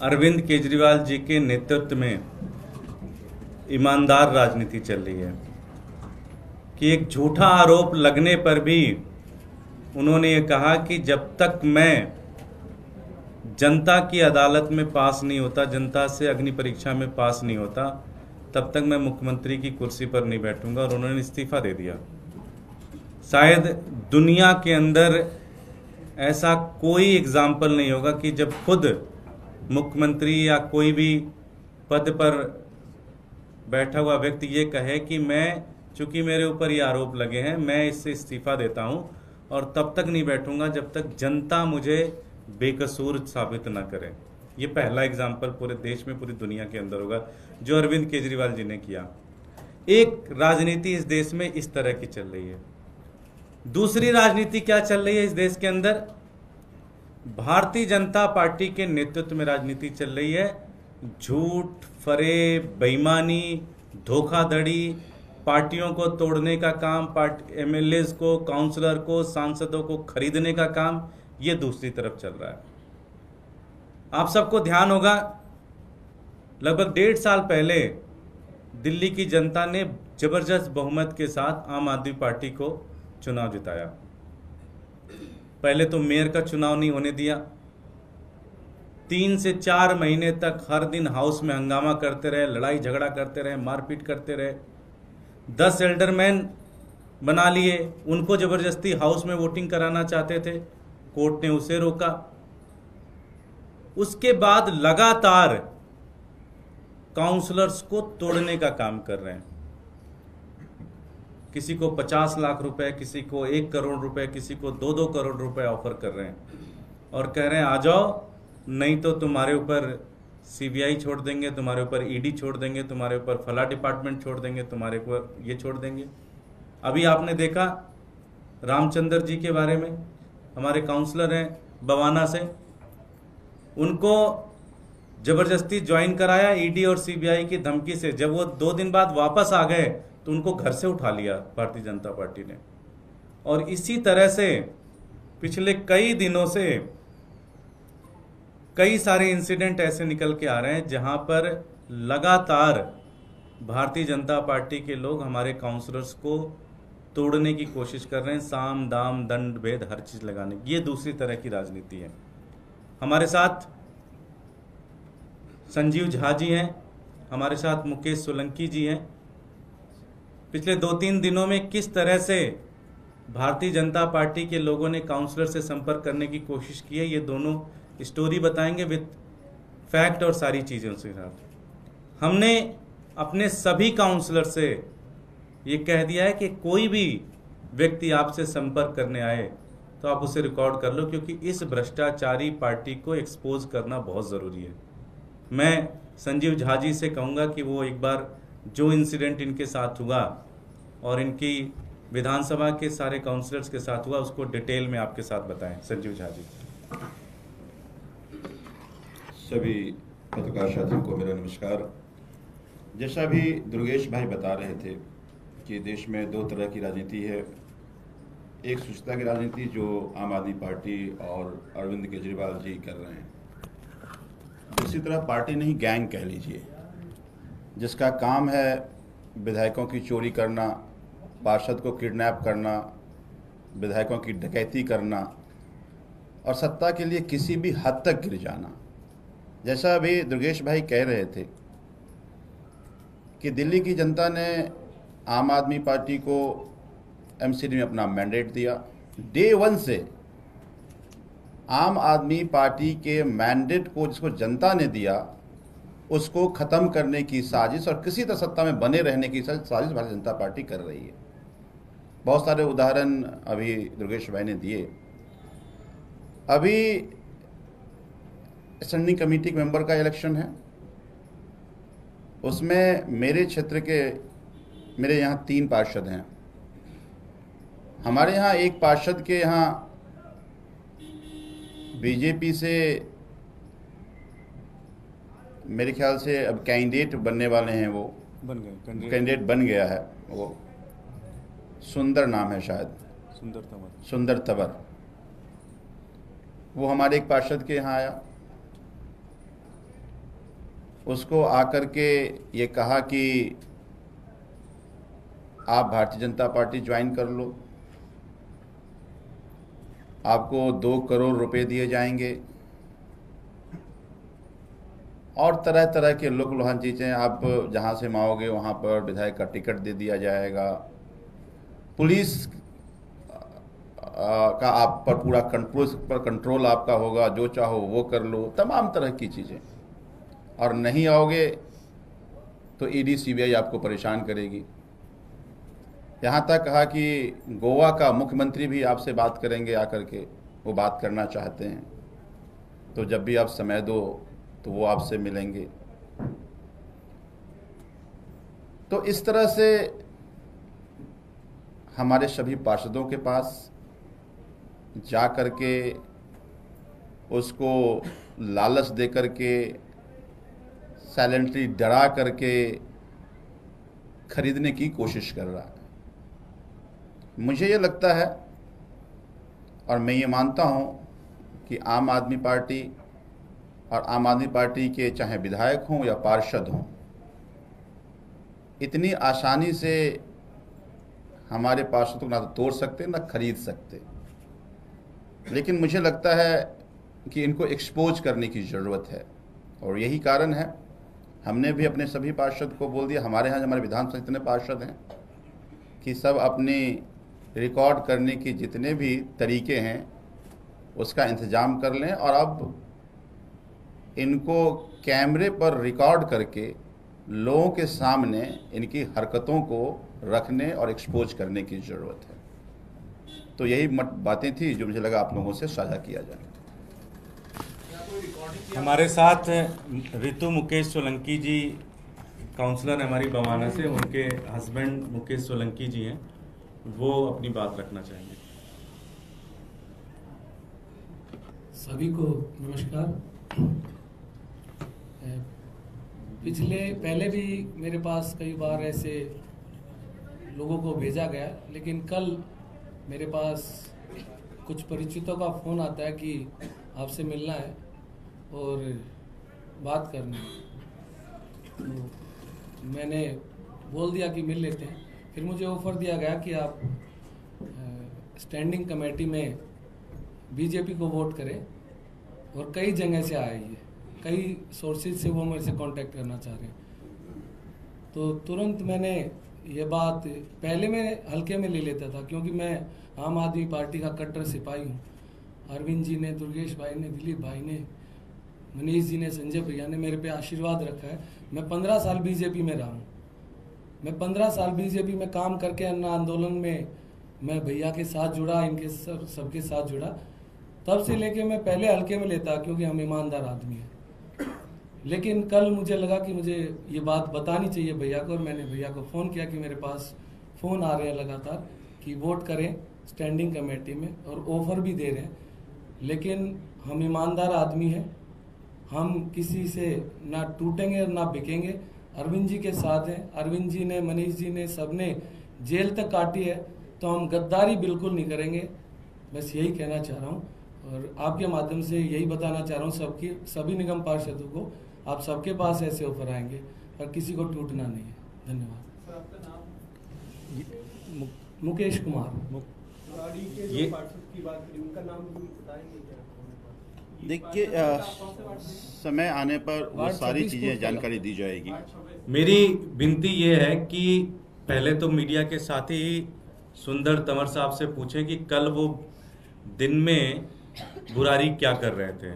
अरविंद केजरीवाल जी के नेतृत्व में ईमानदार राजनीति चल रही है कि एक झूठा आरोप लगने पर भी उन्होंने ये कहा कि जब तक मैं जनता की अदालत में पास नहीं होता, जनता से अग्नि परीक्षा में पास नहीं होता, तब तक मैं मुख्यमंत्री की कुर्सी पर नहीं बैठूंगा, और उन्होंने इस्तीफा दे दिया। शायद दुनिया के अंदर ऐसा कोई एग्जाम्पल नहीं होगा कि जब खुद मुख्यमंत्री या कोई भी पद पर बैठा हुआ व्यक्ति ये कहे कि मैं, चूंकि मेरे ऊपर ये आरोप लगे हैं, मैं इससे इस्तीफा देता हूं और तब तक नहीं बैठूंगा जब तक जनता मुझे बेकसूर साबित ना करे। ये पहला एग्जाम्पल पूरे देश में, पूरी दुनिया के अंदर होगा जो अरविंद केजरीवाल जी ने किया। एक राजनीति इस देश में इस तरह की चल रही है। दूसरी राजनीति क्या चल रही है इस देश के अंदर? भारतीय जनता पार्टी के नेतृत्व में राजनीति चल रही है। झूठ, फरेब, बेईमानी, धोखाधड़ी, पार्टियों को तोड़ने का काम, एमएलएज को, काउंसलर को, सांसदों को खरीदने का काम, ये दूसरी तरफ चल रहा है। आप सबको ध्यान होगा, लगभग 1.5 साल पहले दिल्ली की जनता ने जबरदस्त बहुमत के साथ आम आदमी पार्टी को चुनाव जिताया। पहले तो मेयर का चुनाव नहीं होने दिया, 3 से 4 महीने तक हर दिन हाउस में हंगामा करते रहे, लड़ाई झगड़ा करते रहे, मारपीट करते रहे। 10 एल्डरमैन बना लिए, उनको जबरदस्ती हाउस में वोटिंग कराना चाहते थे, कोर्ट ने उसे रोका। उसके बाद लगातार काउंसलर्स को तोड़ने का काम कर रहे हैं। किसी को 50 लाख रुपए, किसी को 1 करोड़ रुपए, किसी को 2-2 करोड़ रुपए ऑफर कर रहे हैं और कह रहे हैं आ जाओ, नहीं तो तुम्हारे ऊपर सीबीआई छोड़ देंगे, तुम्हारे ऊपर ईडी छोड़ देंगे, तुम्हारे ऊपर फला डिपार्टमेंट छोड़ देंगे, तुम्हारे ऊपर ये छोड़ देंगे। अभी आपने देखा रामचंद्र जी के बारे में, हमारे काउंसलर हैं बवाना से, उनको जबरदस्ती ज्वाइन कराया ईडी और सीबीआई की धमकी से। जब वो 2 दिन बाद वापस आ गए तो उनको घर से उठा लिया भारतीय जनता पार्टी ने। और इसी तरह से पिछले कई दिनों से कई सारे इंसिडेंट ऐसे निकल के आ रहे हैं जहां पर लगातार भारतीय जनता पार्टी के लोग हमारे काउंसलर्स को तोड़ने की कोशिश कर रहे हैं, साम दाम दंड भेद हर चीज लगाने की। ये दूसरी तरह की राजनीति है। हमारे साथ संजीव झा जी हैं, हमारे साथ मुकेश सोलंकी जी हैं। पिछले 2-3 दिनों में किस तरह से भारतीय जनता पार्टी के लोगों ने काउंसलर से संपर्क करने की कोशिश की है, ये दोनों स्टोरी बताएंगे विद फैक्ट और सारी चीज़ों के साथ। हमने अपने सभी काउंसलर से ये कह दिया है कि कोई भी व्यक्ति आपसे संपर्क करने आए तो आप उसे रिकॉर्ड कर लो, क्योंकि इस भ्रष्टाचारी पार्टी को एक्सपोज करना बहुत ज़रूरी है। मैं संजीव झा जी से कहूँगा कि वो एक बार जो इंसिडेंट इनके साथ हुआ और इनकी विधानसभा के सारे काउंसलर्स के साथ हुआ, उसको डिटेल में आपके साथ बताएं। संजीव झा जी। सभी पत्रकार साथियों को मेरा नमस्कार। जैसा भी दुर्गेश भाई बता रहे थे कि देश में 2 तरह की राजनीति है, एक सुचिता की राजनीति जो आम आदमी पार्टी और अरविंद केजरीवाल जी कर रहे हैं, दूसरी तरफ पार्टी नहीं गैंग कह लीजिए, जिसका काम है विधायकों की चोरी करना, पार्षद को किडनैप करना, विधायकों की डकैती करना और सत्ता के लिए किसी भी हद तक गिर जाना। जैसा अभी दुर्गेश भाई कह रहे थे कि दिल्ली की जनता ने आम आदमी पार्टी को एमसीडी में अपना मैंडेट दिया। डे 1 से आम आदमी पार्टी के मैंडेट को, जिसको जनता ने दिया, उसको ख़त्म करने की साजिश और किसी तरह सत्ता में बने रहने की साजिश भारतीय जनता पार्टी कर रही है। बहुत सारे उदाहरण अभी दुर्गेश भाई ने दिए। अभी स्टैंडिंग कमेटी के मेंबर का इलेक्शन है, उसमें मेरे क्षेत्र के, मेरे यहाँ 3 पार्षद हैं। हमारे यहाँ एक पार्षद के यहाँ बीजेपी से मेरे ख्याल से अब कैंडिडेट बनने वाले हैं, वो बन गए, कैंडिडेट बन गया है। वो सुंदर नाम है शायद, सुंदर तंवर। वो हमारे एक पार्षद के यहाँ आया उसको आकर के ये कहा कि आप भारतीय जनता पार्टी ज्वाइन कर लो, आपको 2 करोड़ रुपए दिए जाएंगे और तरह तरह के लुभावनी चीज़ें, आप जहाँ से मांगोगे वहाँ पर विधायक का टिकट दे दिया जाएगा, पुलिस का आप पर पूरा कंट्रोल आपका होगा, जो चाहो वो कर लो, तमाम तरह की चीज़ें। और नहीं आओगे तो ईडी सीबीआई आपको परेशान करेगी। यहाँ तक कहा कि गोवा का मुख्यमंत्री भी आपसे बात करेंगे आकर के, वो बात करना चाहते हैं, तो जब भी आप समय दो तो वो आपसे मिलेंगे। तो इस तरह से हमारे सभी पार्षदों के पास जा कर के उसको लालच दे कर के, साइलेंटली डरा करके खरीदने की कोशिश कर रहा है। मुझे ये लगता है और मैं ये मानता हूँ कि आम आदमी पार्टी और आम आदमी पार्टी के चाहे विधायक हों या पार्षद हों, इतनी आसानी से हमारे पार्षदों को ना तो तोड़ सकते ना खरीद सकते। लेकिन मुझे लगता है कि इनको एक्सपोज करने की ज़रूरत है, और यही कारण है हमने भी अपने सभी पार्षद को बोल दिया, हमारे यहाँ हमारे विधानसभा जितने पार्षद हैं, कि सब अपनी रिकॉर्ड करने के जितने भी तरीके हैं उसका इंतज़ाम कर लें, और अब इनको कैमरे पर रिकॉर्ड करके लोगों के सामने इनकी हरकतों को रखने और एक्सपोज करने की ज़रूरत है। तो यही बातें थी जो मुझे लगा आप लोगों से साझा किया जाए। हमारे साथ ऋतु मुकेश सोलंकी जी काउंसलर हमारी बवाना से, उनके हस्बैंड मुकेश सोलंकी जी हैं, वो अपनी बात रखना चाहेंगे। सभी को नमस्कार। पहले भी मेरे पास कई बार ऐसे लोगों को भेजा गया, लेकिन कल मेरे पास कुछ परिचितों का फ़ोन आता है कि आपसे मिलना है और बात करनी है। तो मैंने बोल दिया कि मिल लेते हैं। फिर मुझे ऑफ़र दिया गया कि आप स्टैंडिंग कमेटी में बीजेपी को वोट करें, और कई जगह से आए ये, कई सोर्सेज से वो मेरे से कांटेक्ट करना चाह रहे हैं। तो तुरंत मैंने ये बात, पहले मैं हल्के में ले लेता था क्योंकि मैं आम आदमी पार्टी का कट्टर सिपाही हूँ। अरविंद जी ने, दुर्गेश भाई ने, दिलीप भाई ने, मनीष जी ने, संजय भैया ने मेरे पे आशीर्वाद रखा है। मैं 15 साल बीजेपी में रहा हूँ। मैं 15 साल बीजेपी में काम करके अन्ना आंदोलन में मैं भैया के साथ जुड़ा, इनके सबके साथ जुड़ा। तब से लेके मैं पहले हल्के में लेता क्योंकि हम ईमानदार आदमी हैं। लेकिन कल मुझे लगा कि मुझे ये बात बतानी चाहिए भैया को, और मैंने भैया को फ़ोन किया कि मेरे पास फ़ोन आ रहे हैं लगातार कि वोट करें स्टैंडिंग कमेटी में, और ऑफ़र भी दे रहे हैं। लेकिन हम ईमानदार आदमी हैं, हम किसी से ना टूटेंगे और ना बिकेंगे। अरविंद जी के साथ हैं, अरविंद जी ने, मनीष जी ने, सब ने जेल तक काटी है, तो हम गद्दारी बिल्कुल नहीं करेंगे। बस यही कहना चाह रहा हूँ, और आपके माध्यम से यही बताना चाह रहा हूँ सभी निगम पार्षदों को, आप सबके पास ऐसे ऑफर आएंगे और किसी को टूटना नहीं है। धन्यवाद। मुकेश कुमार। ये देखिए, समय आने पर वो सारी चीज़ें जानकारी दी जाएगी। मेरी विनती ये है कि पहले तो मीडिया के साथी सुंदर तंवर साहब से पूछें कि कल वो दिन में बुरारी क्या कर रहे थे,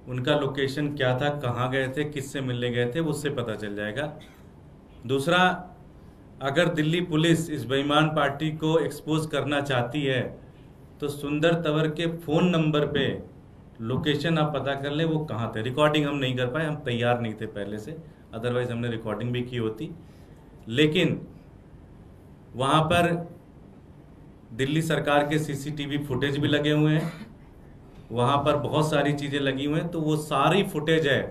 उनका लोकेशन क्या था, कहाँ गए थे, किससे मिलने गए थे, उससे पता चल जाएगा। दूसरा, अगर दिल्ली पुलिस इस बेईमान पार्टी को एक्सपोज करना चाहती है तो सुंदर तंवर के फ़ोन नंबर पे लोकेशन आप पता कर ले वो कहाँ थे। रिकॉर्डिंग हम नहीं कर पाए, हम तैयार नहीं थे पहले से, अदरवाइज हमने रिकॉर्डिंग भी की होती। लेकिन वहाँ पर दिल्ली सरकार के सीसीटीवी फुटेज भी लगे हुए हैं, वहाँ पर बहुत सारी चीज़ें लगी हुई हैं, तो वो सारी फुटेज है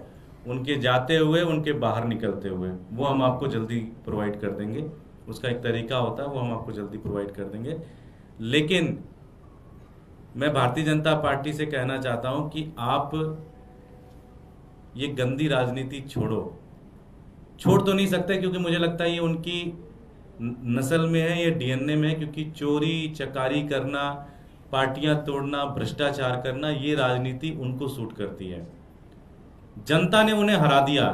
उनके जाते हुए, उनके बाहर निकलते हुए, वो हम आपको जल्दी प्रोवाइड कर देंगे। उसका एक तरीका होता है, वो हम आपको जल्दी प्रोवाइड कर देंगे। लेकिन मैं भारतीय जनता पार्टी से कहना चाहता हूं कि आप ये गंदी राजनीति छोड़ो। छोड़ तो नहीं सकते क्योंकि मुझे लगता है ये उनकी नस्ल में है, ये डीएनए में है, क्योंकि चोरी चकारी करना, पार्टियां तोड़ना, भ्रष्टाचार करना, ये राजनीति उनको सूट करती है। जनता ने उन्हें हरा दिया,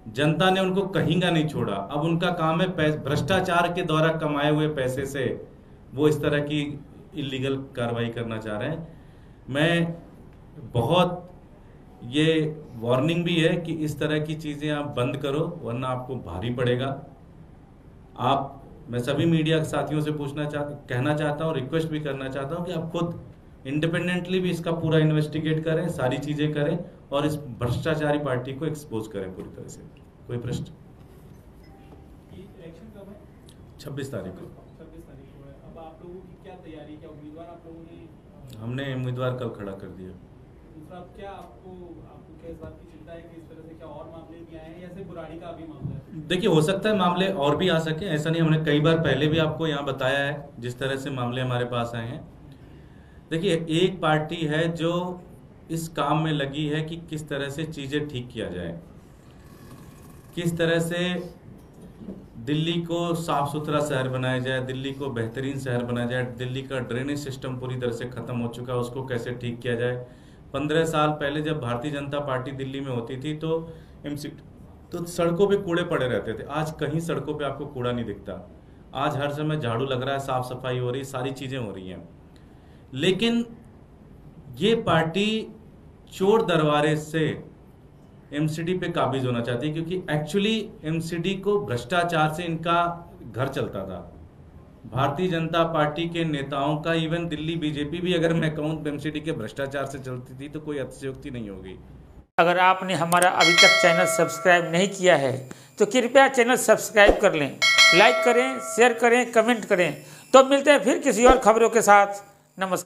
जनता ने उनको कहीं का नहीं छोड़ा। अब उनका काम है भ्रष्टाचार के द्वारा कमाए हुए पैसे से वो इस तरह की इलीगल कार्रवाई करना चाह रहे हैं। मैं बहुत ये वार्निंग भी है कि इस तरह की चीजें आप बंद करो, वरना आपको भारी पड़ेगा। मैं सभी मीडिया के साथियों से कहना चाहता हूँ, रिक्वेस्ट भी करना चाहता हूँ कि आप खुद इंडिपेंडेंटली भी इसका पूरा इन्वेस्टिगेट करें, सारी चीजें करें और इस भ्रष्टाचारी पार्टी को एक्सपोज करें पूरी तरह से। कोई प्रश्न? इलेक्शन कब है? 26 तारीख को। 26 तारीख को है। अब आप लोगों की क्या तैयारी, क्या उम्मीदवार आप लोगों ने? हमने उम्मीदवार कल खड़ा कर दिया। दूसरा, क्या आपको क्या इस बात की चिंता है कि इस तरह से क्या और मामले भी आए हैं या सिर्फ बुराड़ी का भी मामला है? देखिए, हो सकता है मामले और भी आ सके, ऐसा नहीं। हमने कई बार पहले भी आपको यहाँ बताया है जिस तरह से मामले हमारे पास आए हैं। देखिए, एक पार्टी है जो इस काम में लगी है कि किस तरह से चीजें ठीक किया जाए, किस तरह से दिल्ली को साफ सुथरा शहर बनाया जाए, दिल्ली को बेहतरीन शहर बनाया जाए। दिल्ली का ड्रेनेज सिस्टम पूरी तरह से खत्म हो चुका है, उसको कैसे ठीक किया जाए। 15 साल पहले जब भारतीय जनता पार्टी दिल्ली में होती थी तो सड़कों पे कूड़े पड़े रहते थे। आज कहीं सड़कों पे आपको कूड़ा नहीं दिखता। आज हर समय झाड़ू लग रहा है, साफ सफाई हो रही, सारी चीजें हो रही हैं। लेकिन ये पार्टी चोर दरबारे से एमसीडी पे काबिज होना चाहती है, क्योंकि एक्चुअली एमसीडी को भ्रष्टाचार से इनका घर चलता था। भारतीय जनता पार्टी के नेताओं का, इवन दिल्ली बीजेपी भी अगर मैं कहूं एमसीडी के भ्रष्टाचार से चलती थी तो कोई अतिशयोक्ति नहीं होगी। अगर आपने हमारा अभी तक चैनल सब्सक्राइब नहीं किया है तो कृपया चैनल सब्सक्राइब कर लें, लाइक करें, शेयर करें, कमेंट करें। तो मिलते हैं फिर किसी और खबरों के साथ। नमस्कार।